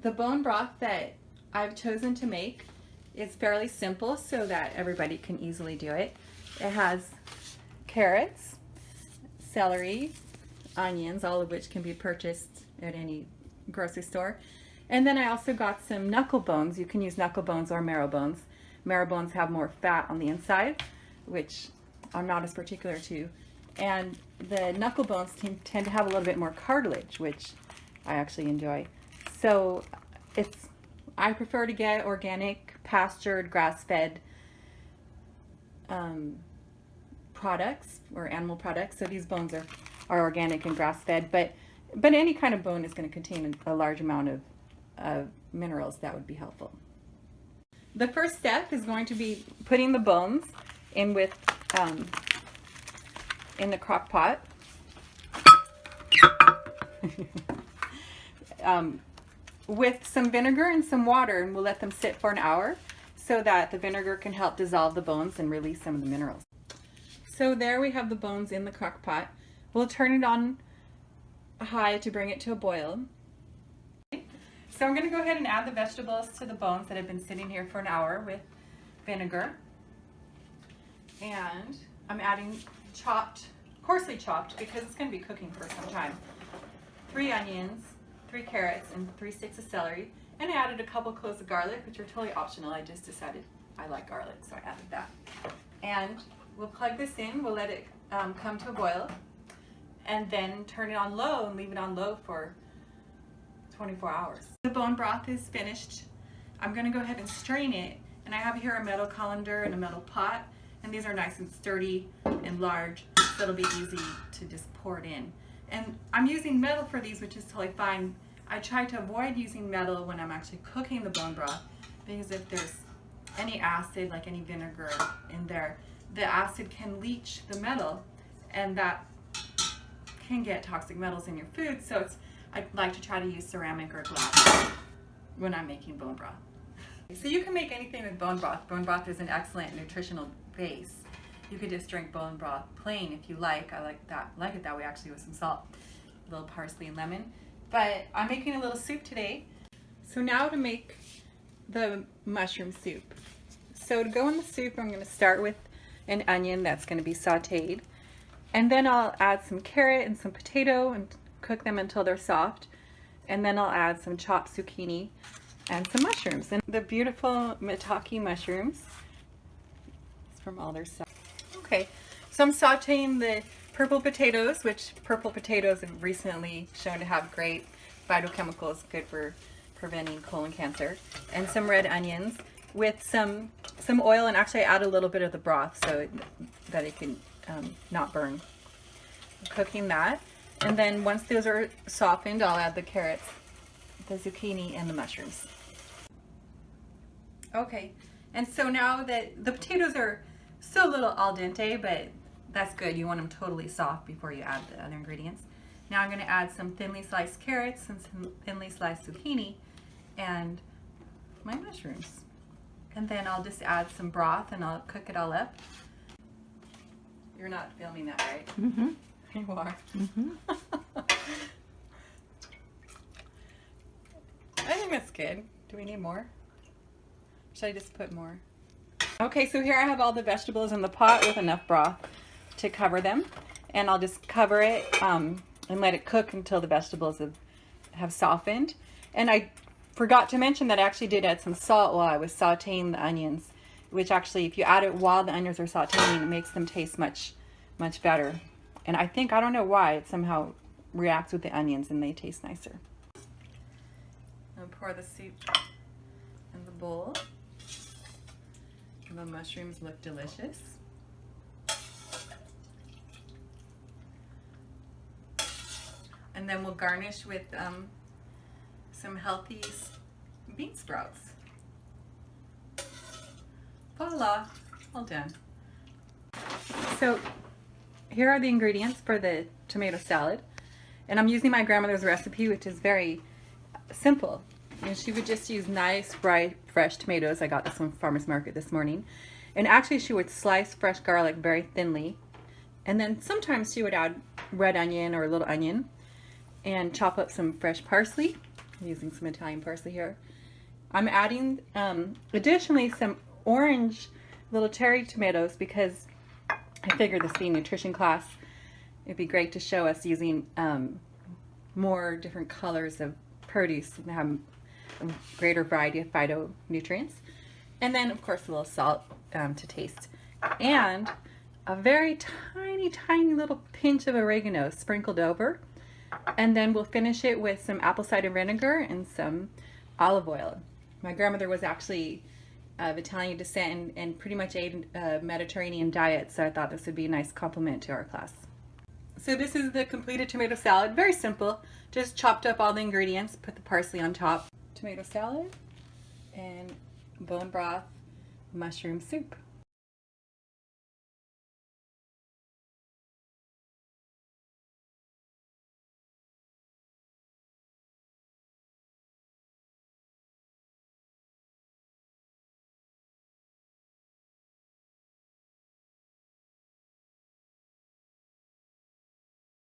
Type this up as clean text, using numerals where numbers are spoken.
The bone broth that I've chosen to make is fairly simple so that everybody can easily do it. It has carrots, celery, onions, all of which can be purchased at any grocery store. And then I also got some knuckle bones. You can use knuckle bones or marrow bones. Marrow bones have more fat on the inside, which I'm not as particular to. And the knuckle bones tend to have a little bit more cartilage, which I actually enjoy. So I prefer to get organic, pastured, grass-fed products or animal products. So these bones are organic and grass-fed, but any kind of bone is going to contain a large amount of minerals that would be helpful. The first step is going to be putting the bones in with in the crock pot. With some vinegar and some water, and we'll let them sit for an hour so that the vinegar can help dissolve the bones and release some of the minerals. So there we have the bones in the crock pot. We'll turn it on high to bring it to a boil. So I'm going to go ahead and add the vegetables to the bones that have been sitting here for an hour with vinegar. And I'm adding coarsely chopped, because it's going to be cooking for some time, 3 onions, 3 carrots, and 3 sticks of celery. And I added a couple cloves of garlic, which are totally optional. I just decided I like garlic, so I added that. And we'll plug this in. We'll let it come to a boil, and then turn it on low and leave it on low for 24 hours. The bone broth is finished. I'm going to go ahead and strain it. And I have here a metal colander and a metal pot. And these are nice and sturdy and large, so it'll be easy to just pour it in. And I'm using metal for these, which is totally fine. I try to avoid using metal when I'm actually cooking the bone broth, because if there's any acid, like any vinegar in there, the acid can leach the metal, and that can get toxic metals in your food. So I like to try to use ceramic or glass when I'm making bone broth. So you can make anything with bone broth. Bone broth is an excellent nutritional base. You could just drink bone broth plain if you like. I like it that way, actually, with some salt, a little parsley and lemon. But I'm making a little soup today. So now to make the mushroom soup. So to go in the soup, I'm going to start with an onion that's going to be sauteed. And then I'll add some carrot and some potato and cook them until they're soft. And then I'll add some chopped zucchini and some mushrooms. And the beautiful maitake mushrooms from all their stuff. Okay, so I'm sauteing the purple potatoes, which purple potatoes have recently shown to have great phytochemicals, good for preventing colon cancer, and some red onions with some oil, and actually I add a little bit of the broth so that it can not burn. I'm cooking that, and then once those are softened, I'll add the carrots, the zucchini, and the mushrooms. Okay, and so now that the potatoes are still a little al dente, but that's good. You want them totally soft before you add the other ingredients. Now I'm going to add some thinly sliced carrots and some thinly sliced zucchini and my mushrooms. And then I'll just add some broth and I'll cook it all up. You're not filming that, right? Mm-hmm. You are. Mm-hmm. I think that's good. Do we need more? Should I just put more? Okay, so here I have all the vegetables in the pot with enough broth to cover them. And I'll just cover it and let it cook until the vegetables have softened. And I forgot to mention that I actually did add some salt while I was sauteing the onions, which actually, if you add it while the onions are sauteing, it makes them taste much better. And I don't know why, it somehow reacts with the onions and they taste nicer. I'll pour the soup in the bowl. The mushrooms look delicious. And then we'll garnish with some healthy bean sprouts. Voila, all done. So here are the ingredients for the tomato salad. And I'm using my grandmother's recipe, which is very simple. And she would just use nice, ripe, fresh tomatoes. I got this from Farmer's Market this morning. And actually she would slice fresh garlic very thinly. And then sometimes she would add red onion or a little onion and chop up some fresh parsley I'm using some Italian parsley here. I'm adding additionally some orange little cherry tomatoes because I figured this being nutrition class, it'd be great to show us using more different colors of produce and have a greater variety of phytonutrients. And then of course a little salt to taste. And a very tiny little pinch of oregano sprinkled over. And then we'll finish it with some apple cider vinegar and some olive oil. My grandmother was actually of Italian descent and pretty much ate a Mediterranean diet, so I thought this would be a nice complement to our class. So this is the completed tomato salad. Very simple. Just chopped up all the ingredients, put the parsley on top. Tomato salad and bone broth mushroom soup.